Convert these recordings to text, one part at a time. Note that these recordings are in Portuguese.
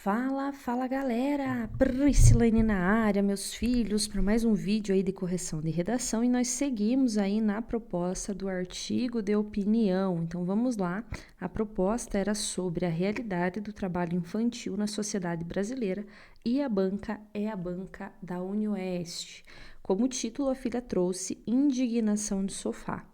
Fala galera! Priscilane na área, meus filhos, para mais um vídeo aí de correção de redação e nós seguimos aí na proposta do artigo de opinião. Então vamos lá, a proposta era sobre a realidade do trabalho infantil na sociedade brasileira e a banca é a banca da UniOeste. Como título, a filha trouxe Indignação de Sofá.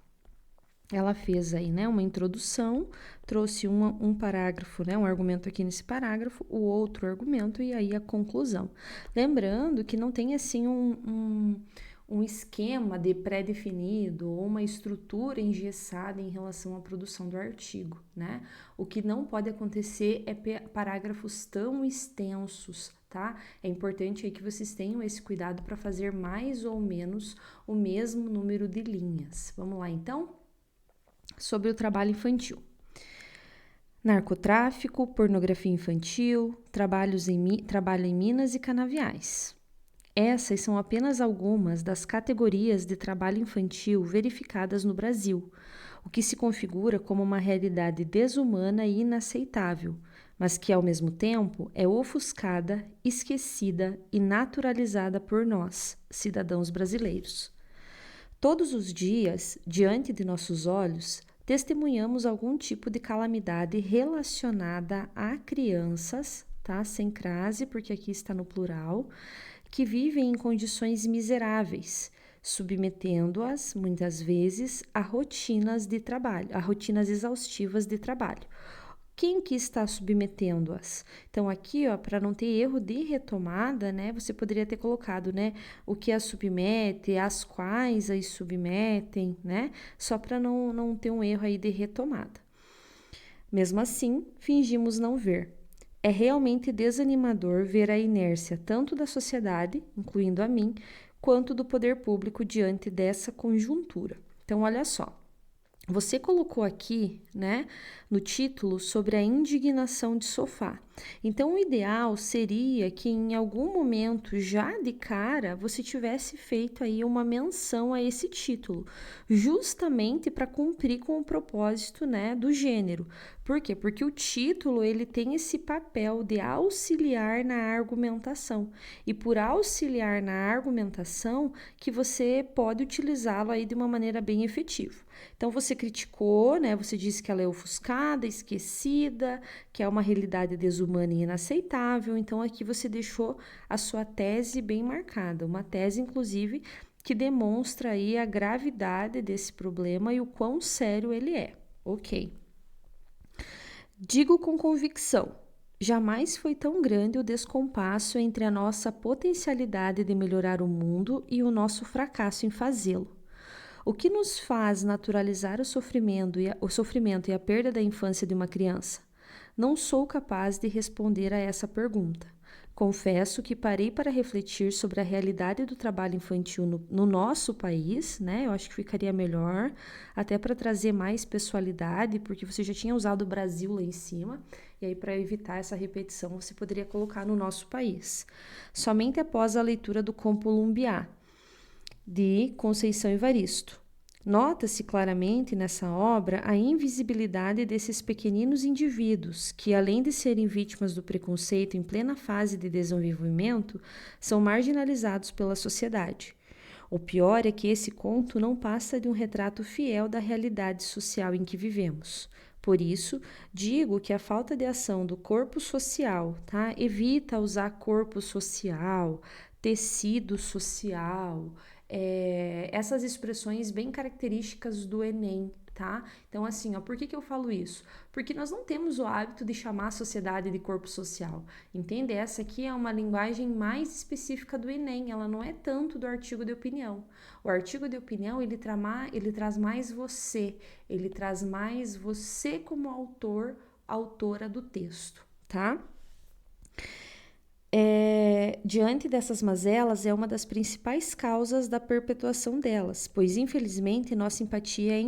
Ela fez aí, né, uma introdução, trouxe um parágrafo, né, um argumento aqui nesse parágrafo, o outro argumento e aí a conclusão. Lembrando que não tem assim um esquema de pré-definido ou uma estrutura engessada em relação à produção do artigo, né? O que não pode acontecer é parágrafos tão extensos, tá? É importante aí que vocês tenham esse cuidado para fazer mais ou menos o mesmo número de linhas. Vamos lá, então? Sobre o trabalho infantil. Narcotráfico, pornografia infantil, trabalho em minas e canaviais. Essas são apenas algumas das categorias de trabalho infantil verificadas no Brasil, o que se configura como uma realidade desumana e inaceitável, mas que, ao mesmo tempo, é ofuscada, esquecida e naturalizada por nós, cidadãos brasileiros. Todos os dias, diante de nossos olhos, testemunhamos algum tipo de calamidade relacionada a crianças, tá? Sem crase, porque aqui está no plural, que vivem em condições miseráveis, submetendo-as, muitas vezes, a rotinas de trabalho, a rotinas exaustivas de trabalho. Quem que está submetendo-as? Então, aqui, ó, para não ter erro de retomada, né, você poderia ter colocado, né, o que as submete, as quais as submetem, né, só para não ter um erro aí de retomada. Mesmo assim, fingimos não ver. É realmente desanimador ver a inércia tanto da sociedade, incluindo a mim, quanto do poder público diante dessa conjuntura. Então, olha só. Você colocou aqui, né, no título sobre a indignação de Sofá. Então, o ideal seria que em algum momento, já de cara, você tivesse feito aí uma menção a esse título, justamente para cumprir com o propósito, né, do gênero. Por quê? Porque o título, ele tem esse papel de auxiliar na argumentação. E por auxiliar na argumentação, que você pode utilizá-lo aí de uma maneira bem efetiva. Então, você criticou, né? Você disse que ela é ofuscada, esquecida, que é uma realidade desumana e inaceitável. Então, aqui você deixou a sua tese bem marcada. Uma tese, inclusive, que demonstra aí a gravidade desse problema e o quão sério ele é. Ok. Digo com convicção, jamais foi tão grande o descompasso entre a nossa potencialidade de melhorar o mundo e o nosso fracasso em fazê-lo. O que nos faz naturalizar o sofrimento e a perda da infância de uma criança? Não sou capaz de responder a essa pergunta. Confesso que parei para refletir sobre a realidade do trabalho infantil no nosso país, né? Eu acho que ficaria melhor, até para trazer mais pessoalidade, porque você já tinha usado o Brasil lá em cima, e aí para evitar essa repetição você poderia colocar no nosso país. Somente após a leitura do Compulumbiá, de Conceição Evaristo. Nota-se claramente nessa obra a invisibilidade desses pequeninos indivíduos que, além de serem vítimas do preconceito em plena fase de desenvolvimento, são marginalizados pela sociedade. O pior é que esse conto não passa de um retrato fiel da realidade social em que vivemos. Por isso, digo que a falta de ação do corpo social, tá? Evita usar corpo social, tecido social, essas expressões bem características do Enem, tá? Então, assim, ó, por que eu falo isso? Porque nós não temos o hábito de chamar a sociedade de corpo social, entende? Essa aqui é uma linguagem mais específica do Enem, ela não é tanto do artigo de opinião. O artigo de opinião, ele traz mais você, ele traz mais você como autor, autora do texto, tá? Diante dessas mazelas é uma das principais causas da perpetuação delas, pois infelizmente nossa empatia é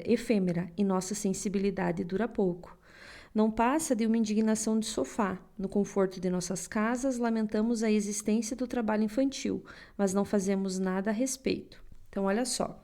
efêmera e nossa sensibilidade dura pouco. Não passa de uma indignação de sofá. No conforto de nossas casas, lamentamos a existência do trabalho infantil, mas não fazemos nada a respeito. Então, olha só.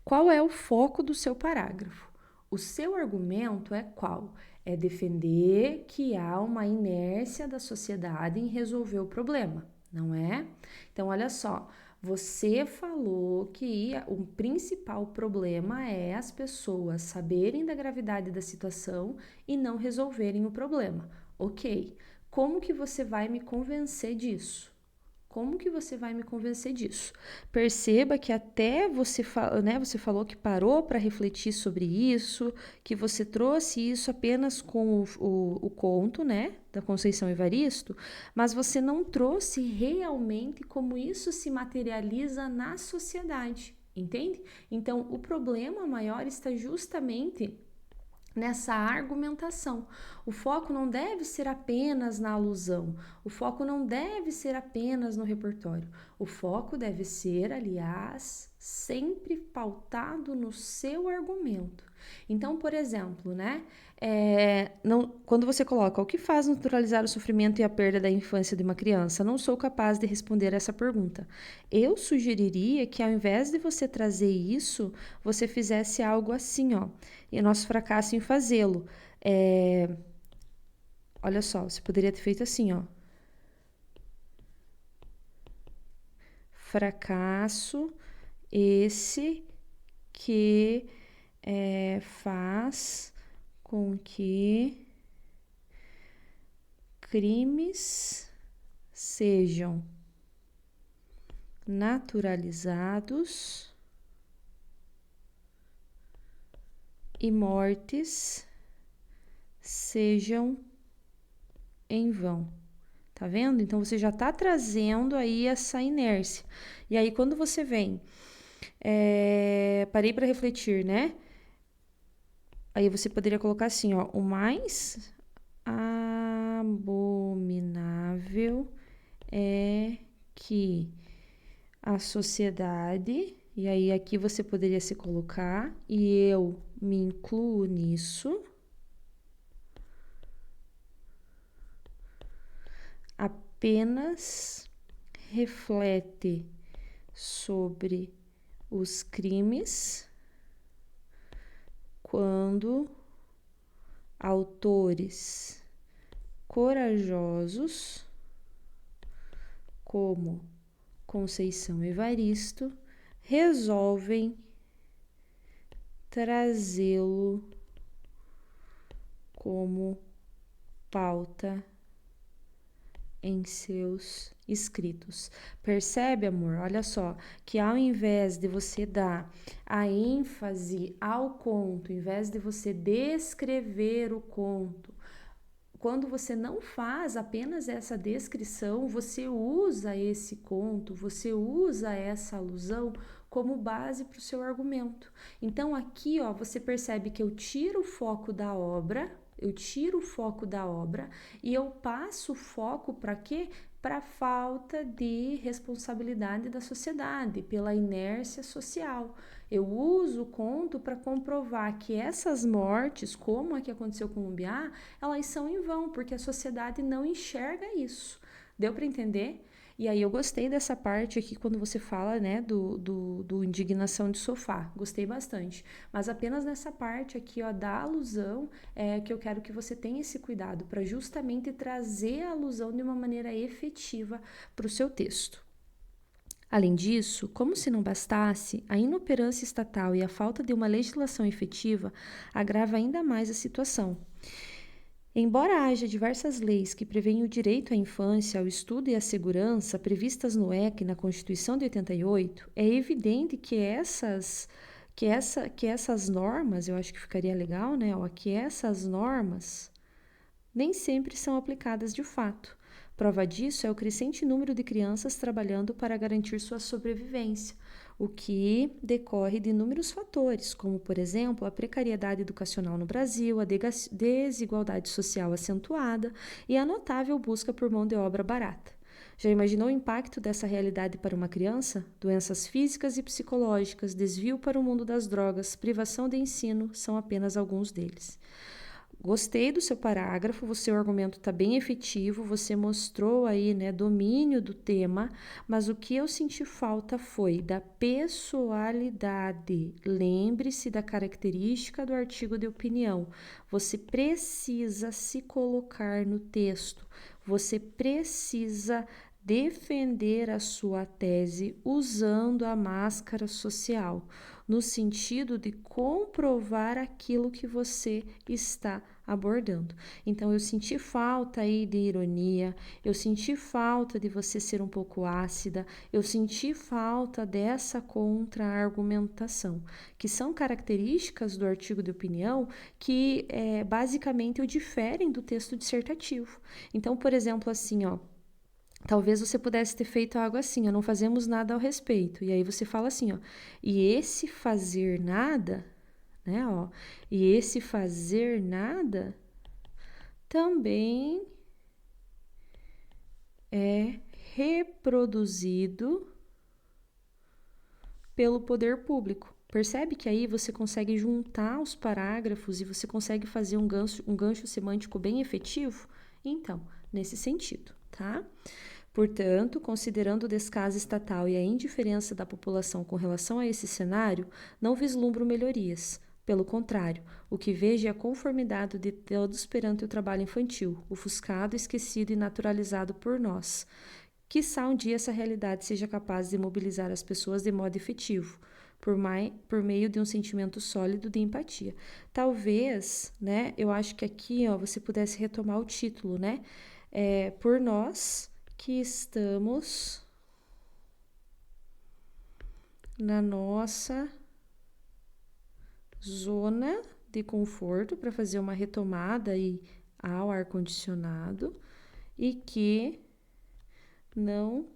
Qual é o foco do seu parágrafo? O seu argumento é qual? é defender que há uma inércia da sociedade em resolver o problema, não é? Então, olha só, você falou que o principal problema é as pessoas saberem da gravidade da situação e não resolverem o problema. Ok, como que você vai me convencer disso? Como que você vai me convencer disso? Perceba que até você, você falou que parou para refletir sobre isso, que você trouxe isso apenas com o conto, né, da Conceição Evaristo, mas você não trouxe realmente como isso se materializa na sociedade, entende? Então, o problema maior está justamente nessa argumentação. O foco não deve ser apenas na alusão, o foco não deve ser apenas no repertório. O foco deve ser, aliás, sempre pautado no seu argumento. Então, por exemplo, né? Quando você coloca o que faz naturalizar o sofrimento e a perda da infância de uma criança, não sou capaz de responder essa pergunta. Eu sugeriria que ao invés de você trazer isso, você fizesse algo assim, ó. E nosso fracasso em fazê-lo. Olha só, você poderia ter feito assim, ó. Fracasso esse que faz com que crimes sejam naturalizados e mortes sejam em vão. Tá vendo? Então, você já tá trazendo aí essa inércia. E aí, quando você vem, parei para refletir, né? Aí você poderia colocar assim, ó, o mais abominável é que a sociedade, e aí aqui você poderia se colocar, e eu me incluo nisso, apenas reflete sobre os crimes quando autores corajosos como Conceição Evaristo resolvem trazê-lo como pauta em seus escritos. Percebe, amor? Olha só, que ao invés de você dar a ênfase ao conto, ao invés de você descrever o conto, quando você não faz apenas essa descrição, você usa esse conto, você usa essa alusão como base para o seu argumento. Então aqui, ó, você percebe que eu tiro o foco da obra, e eu passo o foco para quê? Para a falta de responsabilidade da sociedade, pela inércia social. Eu uso o conto para comprovar que essas mortes, como a que aconteceu com o Lubiá, elas são em vão, porque a sociedade não enxerga isso. Deu para entender? E aí eu gostei dessa parte aqui quando você fala, né, do indignação de sofá. Gostei bastante. Mas apenas nessa parte aqui, ó, da alusão, que eu quero que você tenha esse cuidado para justamente trazer a alusão de uma maneira efetiva para o seu texto. Além disso, como se não bastasse, a inoperância estatal e a falta de uma legislação efetiva agrava ainda mais a situação. Embora haja diversas leis que prevêem o direito à infância, ao estudo e à segurança previstas no ECA e na Constituição de 88, é evidente que essas normas, eu acho que ficaria legal, né? Que essas normas nem sempre são aplicadas de fato. Prova disso é o crescente número de crianças trabalhando para garantir sua sobrevivência, o que decorre de inúmeros fatores, como, por exemplo, a precariedade educacional no Brasil, a desigualdade social acentuada e a notável busca por mão de obra barata. Já imaginou o impacto dessa realidade para uma criança? Doenças físicas e psicológicas, desvio para o mundo das drogas, privação de ensino são apenas alguns deles. gostei do seu parágrafo, o seu argumento está bem efetivo, você mostrou aí, né, domínio do tema, mas o que eu senti falta foi da pessoalidade. Lembre-se da característica do artigo de opinião. Você precisa se colocar no texto, você precisa defender a sua tese usando a máscara social, no sentido de comprovar aquilo que você está abordando. Então, eu senti falta aí de ironia, eu senti falta de você ser um pouco ácida, eu senti falta dessa contra-argumentação, que são características do artigo de opinião que basicamente o diferem do texto dissertativo. Então, por exemplo, assim, ó, talvez você pudesse ter feito algo assim, ó, não fazemos nada ao respeito. E aí você fala assim, ó, e esse fazer nada, né, ó, e esse fazer nada também é reproduzido pelo poder público. Percebe que aí você consegue juntar os parágrafos e você consegue fazer um gancho semântico bem efetivo? Então, nesse sentido, tá? Portanto, considerando o descaso estatal e a indiferença da população com relação a esse cenário, não vislumbro melhorias. Pelo contrário, o que vejo é a conformidade de todos perante o trabalho infantil, ofuscado, esquecido e naturalizado por nós. Quiçá um dia essa realidade seja capaz de mobilizar as pessoas de modo efetivo, por meio de um sentimento sólido de empatia. Talvez, né, eu acho que aqui, ó, você pudesse retomar o título, né? Por nós que estamos na nossa zona de conforto, para fazer uma retomada aí ao ar-condicionado, e que não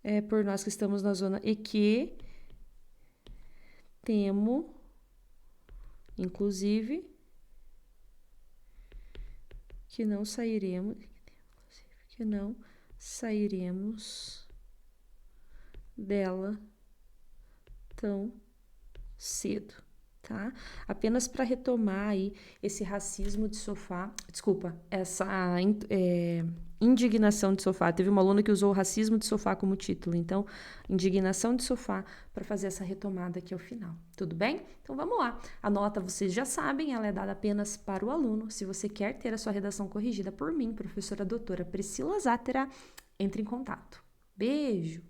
é por nós que estamos na zona e que temo, inclusive, que não sairemos dela tão cedo, tá? Apenas para retomar aí esse racismo de sofá, desculpa, essa indignação de sofá. Teve uma aluna que usou o racismo de sofá como título, então, indignação de sofá, para fazer essa retomada aqui ao final, tudo bem? Então vamos lá. A nota, vocês já sabem, ela é dada apenas para o aluno. Se você quer ter a sua redação corrigida por mim, professora doutora Priscila Zátera, entre em contato. Beijo!